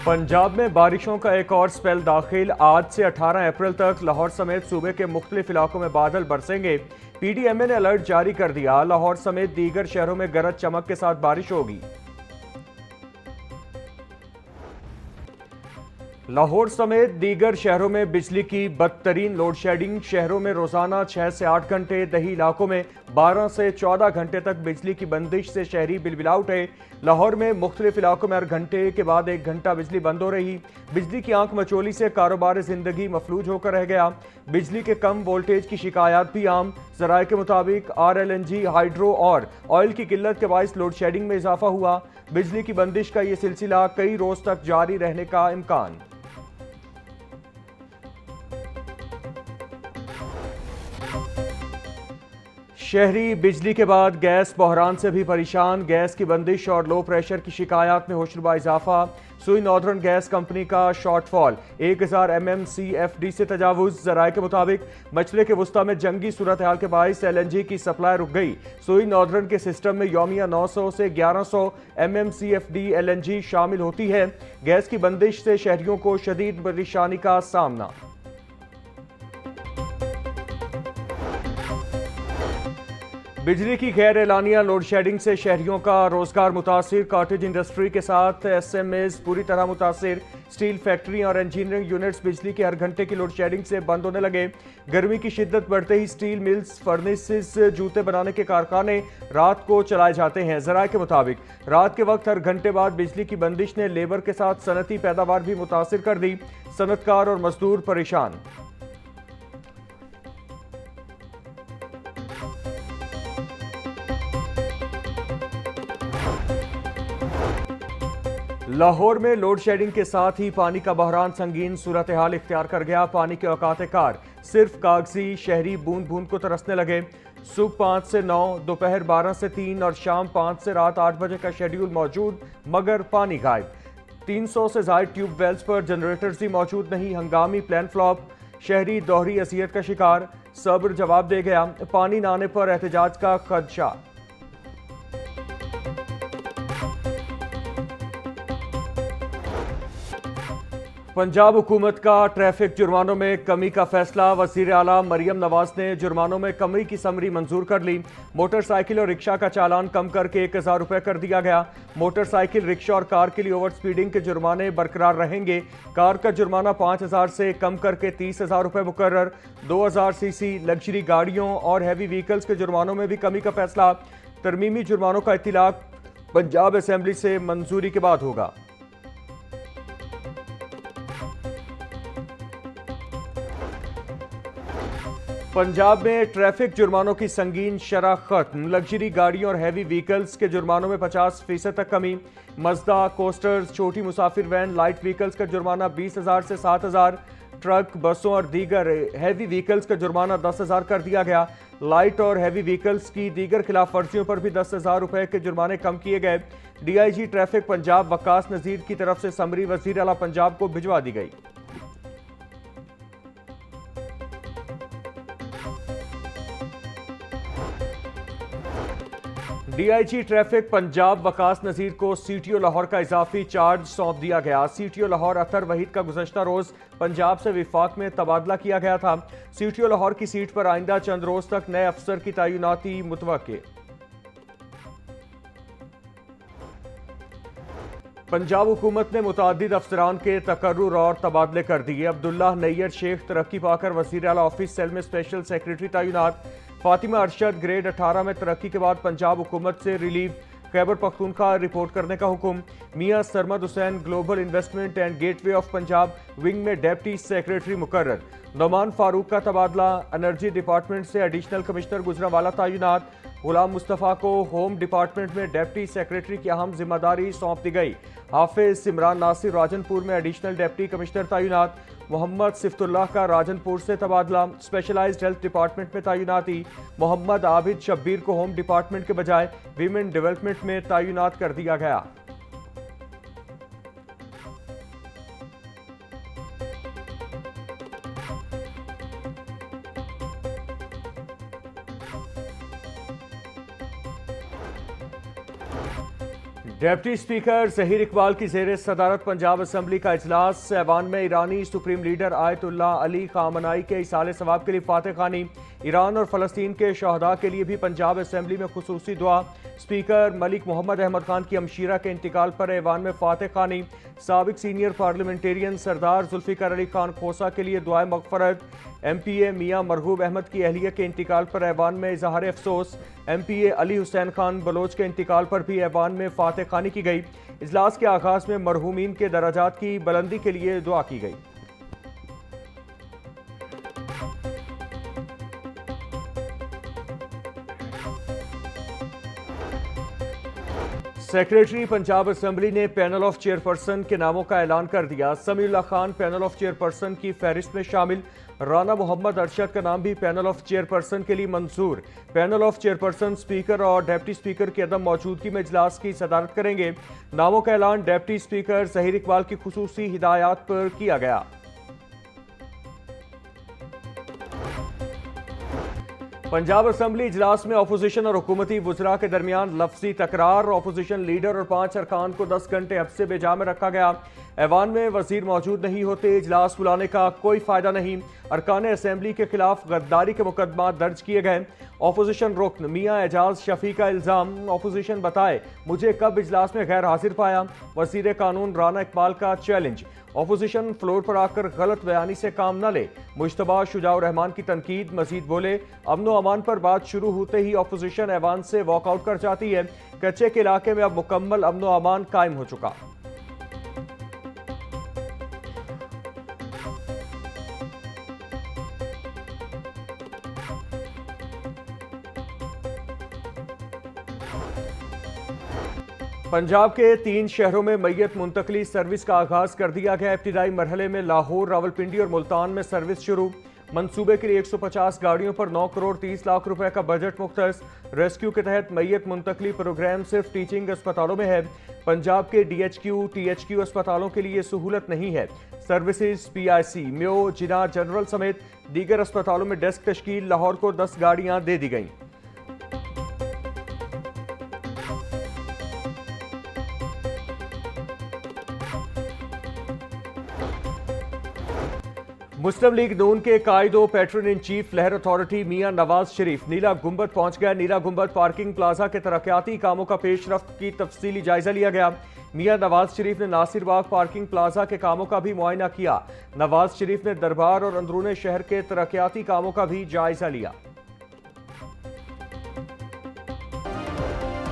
पंजाब में बारिशों का एक और स्पेल दाखिल। आज से 18 अप्रैल तक लाहौर समेत सूबे के मुख्तलिफ इलाकों में बादल बरसेंगे। पीडीएमए ने अलर्ट जारी कर दिया। लाहौर समेत दीगर शहरों में गरज चमक के साथ बारिश होगी। लाहौर समेत दीगर शहरों में बिजली की बदतरीन लोड शेडिंग। शहरों में रोजाना 6 से 8 घंटे, दही इलाकों में 12 से 14 घंटे तक बिजली की बंदिश से शहरी बिलबिला उठे। लाहौर में मुख्तलिफ इलाकों में हर घंटे के बाद 1 घंटा बिजली बंद हो रही। बिजली की आंख मचोली से कारोबार जिंदगी मफलूज होकर रह गया। बिजली के कम वोल्टेज की शिकायत भी आम। जराये के मुताबिक RLNG, हाइड्रो और ऑयल की किल्लत के बायस लोड शेडिंग में इजाफा हुआ। बिजली की बंदिश का ये सिलसिला कई रोज तक जारी रहने का इम्कान। शहरी बिजली के बाद गैस बहरान से भी परेशान। गैस की बंदिश और लो प्रेशर की शिकायत में होशरुबा इजाफा। सुई नॉर्दर्न गैस कंपनी का शॉर्टफॉल 1000 MMCFD से तजावुज। जराये के मुताबिक मशरिक वस्ता में जंगी सूरत हाल के बायस LNG की सप्लाई रुक गई। सुई नॉर्दर्न के सिस्टम में यौमिया 900 से 1100 MMCFD LNG शामिल होती है। गैस की बंदिश से शहरियों को शदीद परेशानी का सामना। बिजली की गैर एलानिया लोड शेडिंग से शहरियों का रोजगार मुतासिर। कॉटेज इंडस्ट्री के साथ SMEs पूरी तरह मुतासिर। स्टील फैक्ट्री और इंजीनियरिंग यूनिट्स बिजली के हर घंटे की लोड शेडिंग से बंद होने लगे। गर्मी की शिद्दत बढ़ते ही स्टील मिल्स, फर्नेसेस, जूते बनाने के कारखाने रात को चलाए जाते हैं। जराये के मुताबिक रात के वक्त हर घंटे बाद बिजली की बंदिश ने लेबर के साथ सनती पैदावार भी मुतासिर कर दी। सनतकार और मजदूर परेशान। लाहौर में लोड शेडिंग के साथ ही पानी का बहरान संगीन सूरत हाल इख्तियार कर गया। पानी के औकात कार सिर्फ कागजी। शहरी बूंद बूंद को तरसने लगे। सुबह 5 से 9, दोपहर 12 से 3 और शाम 5 से रात 8 बजे का शेड्यूल मौजूद, मगर पानी गायब। 300 से ज्यादा ट्यूब वेल्स पर जनरेटर्स भी मौजूद नहीं। हंगामी प्लान फ्लॉप। शहरी दोहरी अजियत का शिकार। सब्र जवाब दे गया। पानी न आने पर एहतजाज का खदशा। पंजाब हुकूमत का ट्रैफिक जुर्मानों में कमी का फैसला। वजीर आला मरियम नवाज ने जुर्मानों में कमी की समरी मंजूर कर ली। मोटरसाइकिल और रिक्शा का चालान कम करके 1000 रुपये कर दिया गया। मोटरसाइकिल, रिक्शा और कार के लिए ओवर स्पीडिंग के जुर्माने बरकरार रहेंगे। कार का जुर्माना 5000 से कम करके 30,000 रुपये मुकर्रर। 2000 सीसी लग्जरी गाड़ियों और हैवी व्हीकल्स के जुर्मानों में भी कमी का फैसला। तरमीमी जुर्मानों का इत्तिलाक पंजाब असेंबली से मंजूरी के बाद होगा। पंजाब में ट्रैफिक जुर्मानों की संगीन शरह खत्म। लग्जरी गाड़ियों और हैवी व्हीकल्स के जुर्मानों में 50% तक कमी। मजदा, कोस्टर्स, छोटी मुसाफिर वैन, लाइट व्हीकल्स का जुर्माना 20,000 से 7,000। ट्रक, बसों और दीगर हैवी व्हीकल्स का जुर्माना 10,000 कर दिया गया। लाइट और हैवी व्हीकल्स की दीगर खिलाफ वर्जियों पर भी 10,000 रुपए के जुर्माने कम किए गए। DIG ट्रैफिक पंजाब वकास नजीर की तरफ से समरी वजीर आला पंजाब को भिजवा दी गई। DIG ट्रैफिक पंजाब वकास नजीर को CTO लाहौर का इजाफी चार्ज सौंप दिया गया। CTO लाहौर अतर वहीद का गुज़श्ता रोज पंजाब से विफाक में तबादला किया गया था। CTO लाहौर की सीट पर आइंदा चंद रोज तक नए अफसर की तैनाती मुतवक्के। पंजाब हुकूमत ने मुतादिद अफसरान के तकर्रुर और तबादले कर दिए। अब्दुल्ला नैयर शेख तरक्की पाकर वज़ीर आला ऑफिस सेल में स्पेशल सेक्रेटरी तैनात। फातिमा अरशद ग्रेड 18 में तरक्की के बाद पंजाब हुकूमत से रिलीव। खैबर पख्तूनख्वा रिपोर्ट करने का हुक्म। Mian Sarmad Hussain global investment and gateway of Punjab wing में डेप्टी सेक्रेटरी मुकर्रर। नौमान फारूक का तबादला। एनर्जी डिपार्टमेंट से एडिशनल कमिश्नर गुजरांवाला तैनात। गुलाम मुस्तफ़ा को होम डिपार्टमेंट में डेप्टी सेक्रेटरी की अहम जिम्मेदारी सौंप दी गई। हाफिज सिमरान नासिर राजनपुर में एडिशनल डेप्टी कमिश्नर तैनात। मोहम्मद सिफ्तुल्लाह का राजनपुर से तबादला। स्पेशलाइज्ड हेल्थ डिपार्टमेंट में तैनाती। मोहम्मद आबिद शब्बीर को होम डिपार्टमेंट के बजाय वीमेन डेवलपमेंट में तैनात कर दिया गया। डिप्टी स्पीकर जहीर इकबाल की ज़ेर सदारत पंजाब असम्बली का इजलास। ऐवान में ईरानी supreme leader Ayatollah Ali Khamenei के इसाले सवाब के लिए फातह खानी। ईरान और फ़लस्तीन के शहदा के लिए भी पंजाब असम्बली में खुसूसी दुआ। स्पीकर मलिक मोहम्मद अहमद खान की हमशीरा के इंतकाल पर ऐवान में फातह खानी। साबिक सीनियर पार्लियामेंटेरियन सरदार जुल्फ़िकार अली खान खोसा के लिए दुआए मग़फ़रत। MPA मियां मरहूब अहमद की अहलिया के इंतकाल पर ऐवान में इजहार अफसोस। MPA अली हुसैन खान बलोच के इंतकाल पर भी ऐवान में फातह खानी की गई। इजलास के आगाज़ में मरहूमीन के दराजात की बुलंदी के लिए दुआ की गई। सेक्रेटरी पंजाब असम्बली ने पैनल ऑफ चेयरपर्सन के नामों का ऐलान कर दिया। Samiullah Khan panel of chairperson की फहरिस्त में शामिल। राना मोहम्मद अरशद का नाम भी पैनल ऑफ चेयरपर्सन के लिए मंजूर। पैनल ऑफ चेयरपर्सन स्पीकर और डिप्टी स्पीकर की अदम मौजूदगी में इजलास की सदारत करेंगे। नामों का ऐलान डिप्टी स्पीकर जहीर इकबाल की खुसूसी हिदायत पर किया गया। पंजाब असम्बली इजलास में अपोजिशन और हुकूमती वुज़रा के दरमियान लफ्जी तकरार। अपोजिशन लीडर और 5 अरकान को 10 घंटे हब्से बेजा में रखा गया। ऐवान में वजीर मौजूद नहीं होते, इजलास बुलाने का कोई फायदा नहीं। अरकान असम्बली के खिलाफ गद्दारी के मुकदमा दर्ज किए गए। अपोजिशन रुकन मियां एजाज शफी का इल्ज़ाम। अपोजिशन बताए मुझे कब इजलास में गैर हाजिर पाया। वजीर कानून राना इकबाल का चैलेंज। अपोजिशन फ्लोर पर आकर गलत बयानी से काम न ले। मुश्तबा शुजाउर रहमान की तनकीद। मजीद बोले अमन व अमान पर बात शुरू होते ही अपोजिशन ऐवान से वॉकआउट कर जाती है। कच्चे के इलाके में अब मुकम्मल अमन व अमान कायम हो चुका। पंजाब के 3 शहरों में मैयत मुंतकली सर्विस का आगाज कर दिया गया। इब्तिदाई मरहले में लाहौर, रावलपिंडी और मुल्तान में सर्विस शुरू। मंसूबे के लिए 150 गाड़ियों पर 9 करोड़ 30 लाख रुपए का बजट मुख्तस। रेस्क्यू के तहत मैयत मुंतकली प्रोग्राम सिर्फ टीचिंग अस्पतालों में है। पंजाब के DHQ, THQ अस्पतालों के लिए सहूलत नहीं है। सर्विसेज PIC, म्यो, जिना जनरल समेत दीगर अस्पतालों में डेस्क तश्कील। लाहौर को 10 गाड़ियां दे दी गईं। मुस्लिम लीग नून के कायदो पैट्रन इन चीफ लहर अथॉरिटी मियां नवाज शरीफ नीला गुंबद पहुंच गए। नीला गुंबद पार्किंग प्लाजा के तरक्याती कामों का पेशरफ्त की तफसीली जायजा लिया गया। मियां नवाज शरीफ ने नासिर बाग पार्किंग प्लाजा के कामों का भी मुआयना किया। नवाज शरीफ ने दरबार और अंदरूनी शहर के तरक्याती कामों का भी जायजा लिया।